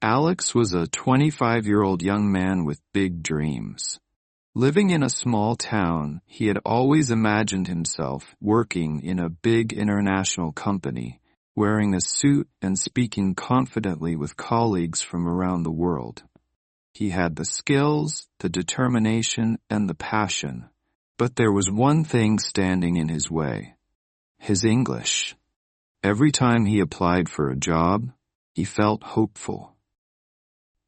Alex was a 25-year-old young man with big dreams. Living in a small town, he had always imagined himself working in a big international company, wearing a suit and speaking confidently with colleagues from around the world. He had the skills, the determination, and the passion, but there was one thing standing in his way: his English. Every time he applied for a job, he felt hopeful.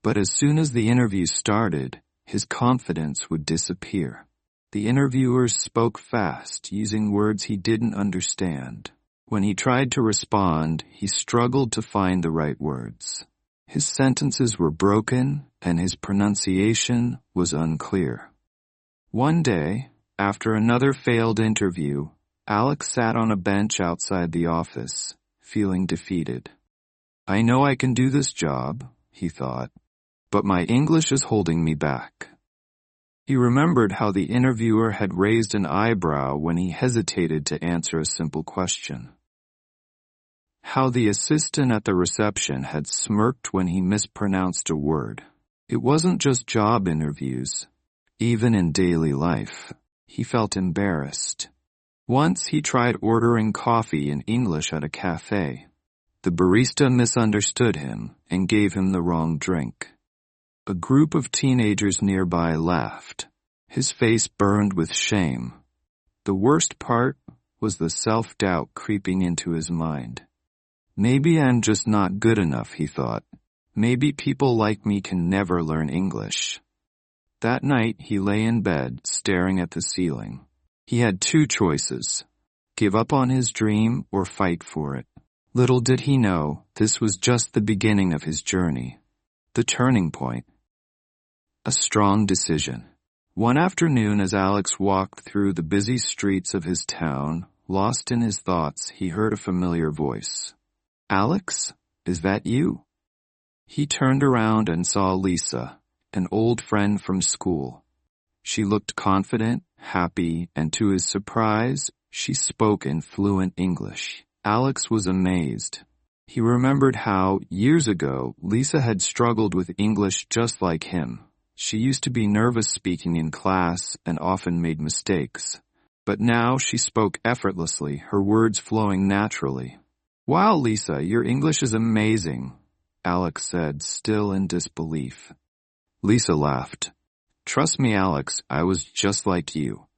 But as soon as the interview started, his confidence would disappear. The interviewers spoke fast, using words he didn't understand. When he tried to respond, he struggled to find the right words. His sentences were broken, and his pronunciation was unclear. One day, after another failed interview, Alex sat on a bench outside the office, feeling defeated. "I know I can do this job," he thought, "but my English is holding me back." He remembered how the interviewer had raised an eyebrow when he hesitated to answer a simple question. How the assistant at the reception had smirked when he mispronounced a word. It wasn't just job interviews. Even in daily life, he felt embarrassed. Once he tried ordering coffee in English at a cafe. The barista misunderstood him and gave him the wrong drink. A group of teenagers nearby laughed. His face burned with shame. The worst part was the self-doubt creeping into his mind. Maybe I'm just not good enough, he thought. Maybe people like me can never learn English. That night, he lay in bed, staring at the ceiling. He had two choices: give up on his dream or fight for it. Little did he know, this was just the beginning of his journey. The turning point. A strong decision. One afternoon, as Alex walked through the busy streets of his town, lost in his thoughts, he heard a familiar voice. "Alex, is that you?" He turned around and saw Lisa, an old friend from school. She looked confident, happy, and to his surprise, she spoke in fluent English. Alex was amazed. He remembered how, years ago, Lisa had struggled with English just like him. She used to be nervous speaking in class and often made mistakes. But now she spoke effortlessly, her words flowing naturally. "Wow, Lisa, your English is amazing," Alex said, still in disbelief. Lisa laughed. "Trust me, Alex, I was just like you.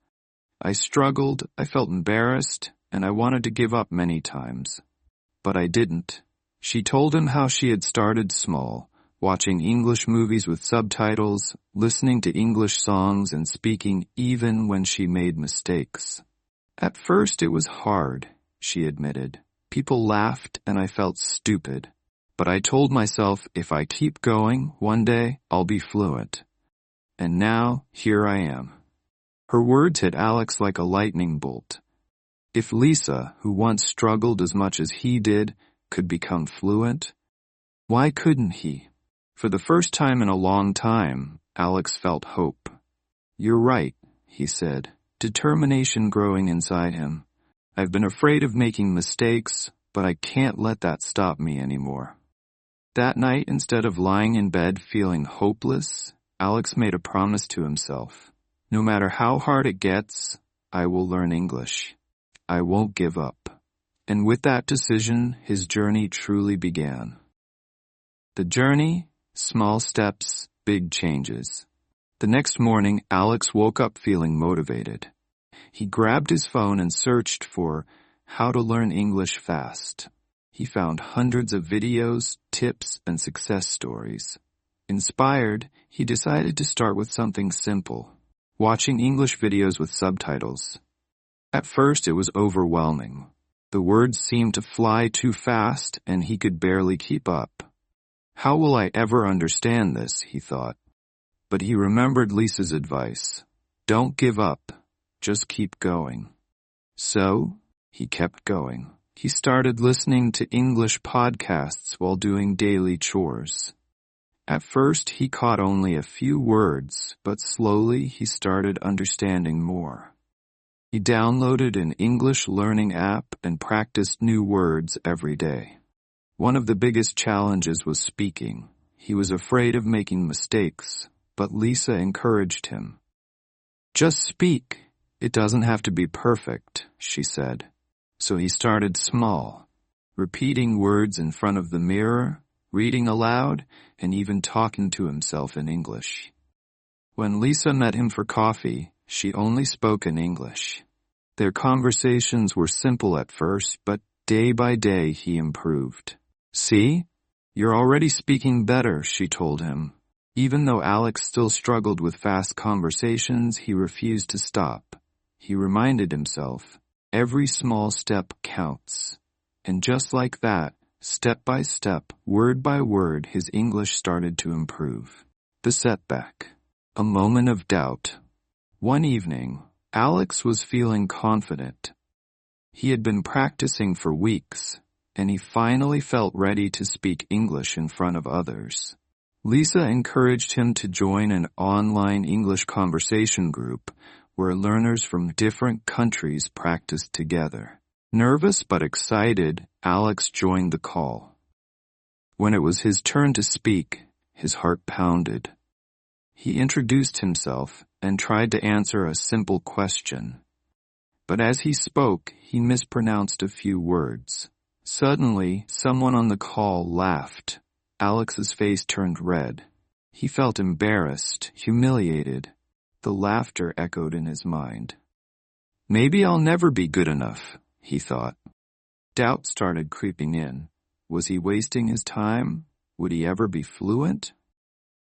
I struggled, I felt embarrassed, and I wanted to give up many times. But I didn't." She told him how she had started small, watching English movies with subtitles, listening to English songs, and speaking even when she made mistakes. "At first it was hard," she admitted. "People laughed and I felt stupid. But I told myself if I keep going, one day I'll be fluent. And now, here I am." Her words hit Alex like a lightning bolt. If Lisa, who once struggled as much as he did, could become fluent, why couldn't he? For the first time in a long time, Alex felt hope. "You're right," he said, determination growing inside him. "I've been afraid of making mistakes, but I can't let that stop me anymore." That night, instead of lying in bed feeling hopeless, Alex made a promise to himself. No matter how hard it gets, I will learn English. I won't give up. And with that decision, his journey truly began. The journey, small steps, big changes. The next morning, Alex woke up feeling motivated. He grabbed his phone and searched for how to learn English fast. He found hundreds of videos, tips, and success stories. Inspired, he decided to start with something simple, watching English videos with subtitles. At first, it was overwhelming. The words seemed to fly too fast, and he could barely keep up. "How will I ever understand this?" he thought. But he remembered Lisa's advice. Don't give up, just keep going. So, he kept going. He started listening to English podcasts while doing daily chores. At first, he caught only a few words, but slowly he started understanding more. He downloaded an English learning app and practiced new words every day. One of the biggest challenges was speaking. He was afraid of making mistakes, but Lisa encouraged him. "Just speak. It doesn't have to be perfect," she said. So he started small, repeating words in front of the mirror, reading aloud, and even talking to himself in English. When Lisa met him for coffee, she only spoke in English. Their conversations were simple at first, but day by day he improved. "See? You're already speaking better," she told him. Even though Alex still struggled with fast conversations, he refused to stop. He reminded himself, every small step counts. And just like that, step by step, word by word, his English started to improve. The setback. A moment of doubt. One evening, Alex was feeling confident. He had been practicing for weeks, and he finally felt ready to speak English in front of others. Lisa encouraged him to join an online English conversation group where learners from different countries practiced together. Nervous but excited, Alex joined the call. When it was his turn to speak, his heart pounded. He introduced himself and tried to answer a simple question. But as he spoke, he mispronounced a few words. Suddenly, someone on the call laughed. Alex's face turned red. He felt embarrassed, humiliated. The laughter echoed in his mind. "Maybe I'll never be good enough," he thought. Doubt started creeping in. Was he wasting his time? Would he ever be fluent?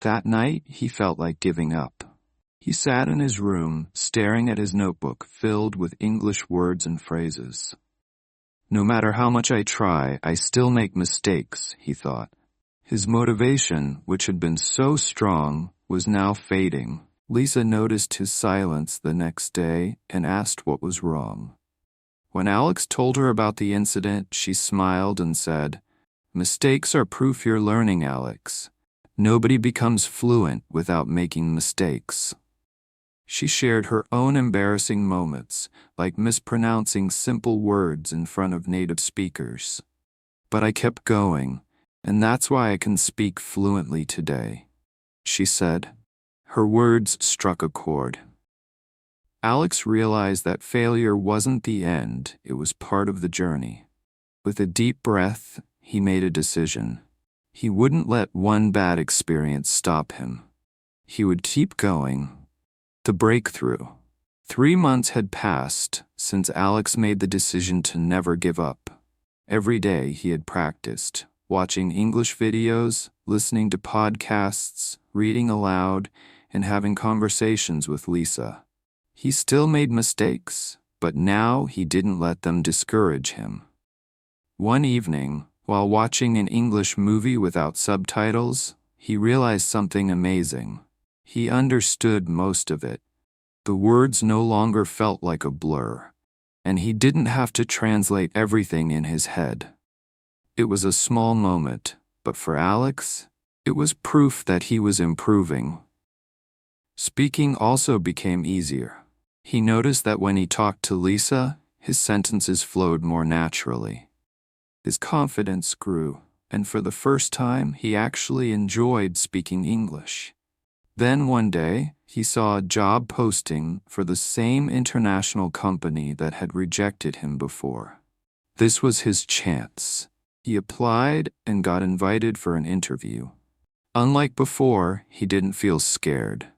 That night, he felt like giving up. He sat in his room, staring at his notebook filled with English words and phrases. "No matter how much I try, I still make mistakes," he thought. His motivation, which had been so strong, was now fading. Lisa noticed his silence the next day and asked what was wrong. When Alex told her about the incident, she smiled and said, "Mistakes are proof you're learning, Alex. Nobody becomes fluent without making mistakes." She shared her own embarrassing moments, like mispronouncing simple words in front of native speakers. "But I kept going, and that's why I can speak fluently today," she said. Her words struck a chord. Alex realized that failure wasn't the end, it was part of the journey. With a deep breath, he made a decision. He wouldn't let one bad experience stop him. He would keep going. The breakthrough. 3 months had passed since Alex made the decision to never give up. Every day he had practiced, watching English videos, listening to podcasts, reading aloud, and having conversations with Lisa. He still made mistakes, but now he didn't let them discourage him. One evening, while watching an English movie without subtitles, he realized something amazing. He understood most of it. The words no longer felt like a blur, and he didn't have to translate everything in his head. It was a small moment, but for Alex, it was proof that he was improving. Speaking also became easier. He noticed that when he talked to Lisa, his sentences flowed more naturally. His confidence grew, and for the first time, he actually enjoyed speaking English. Then one day, he saw a job posting for the same international company that had rejected him before. This was his chance. He applied and got invited for an interview. Unlike before, he didn't feel scared.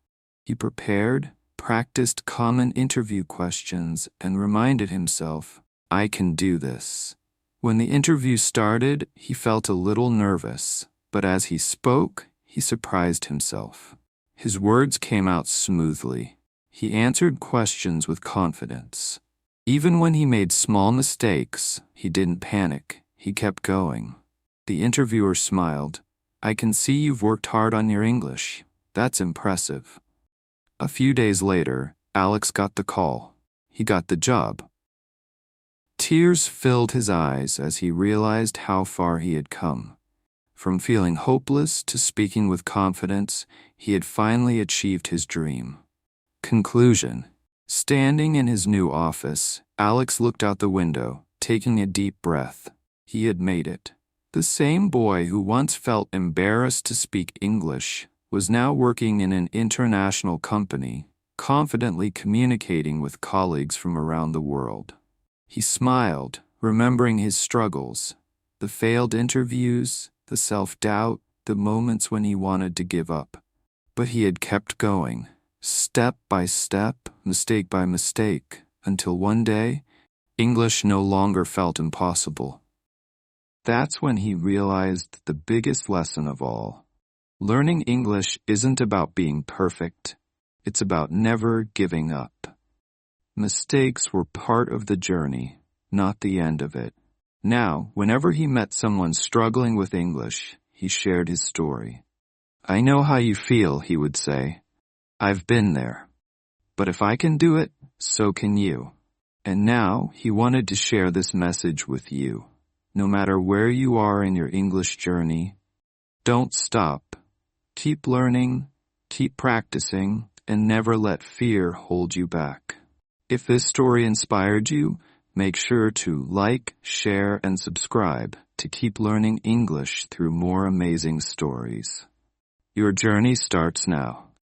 He prepared, practiced common interview questions, and reminded himself, "I can do this." When the interview started, he felt a little nervous, but as he spoke, he surprised himself. His words came out smoothly. He answered questions with confidence. Even when he made small mistakes, he didn't panic. He kept going. The interviewer smiled. "I can see you've worked hard on your English. That's impressive." A few days later, Alex got the call. He got the job. Tears filled his eyes as he realized how far he had come. From feeling hopeless to speaking with confidence, he had finally achieved his dream. Conclusion. Standing in his new office, Alex looked out the window, taking a deep breath. He had made it. The same boy who once felt embarrassed to speak English was now working in an international company, confidently communicating with colleagues from around the world. He smiled, remembering his struggles, the failed interviews, the self-doubt, the moments when he wanted to give up. But he had kept going, step by step, mistake by mistake, until one day, English no longer felt impossible. That's when he realized the biggest lesson of all. Learning English isn't about being perfect. It's about never giving up. Mistakes were part of the journey, not the end of it. Now, whenever he met someone struggling with English, he shared his story. "I know how you feel," he would say. "I've been there. But if I can do it, so can you." And now he wanted to share this message with you. No matter where you are in your English journey, don't stop. Keep learning, keep practicing, and never let fear hold you back. If this story inspired you, make sure to like, share, and subscribe to keep learning English through more amazing stories. Your journey starts now.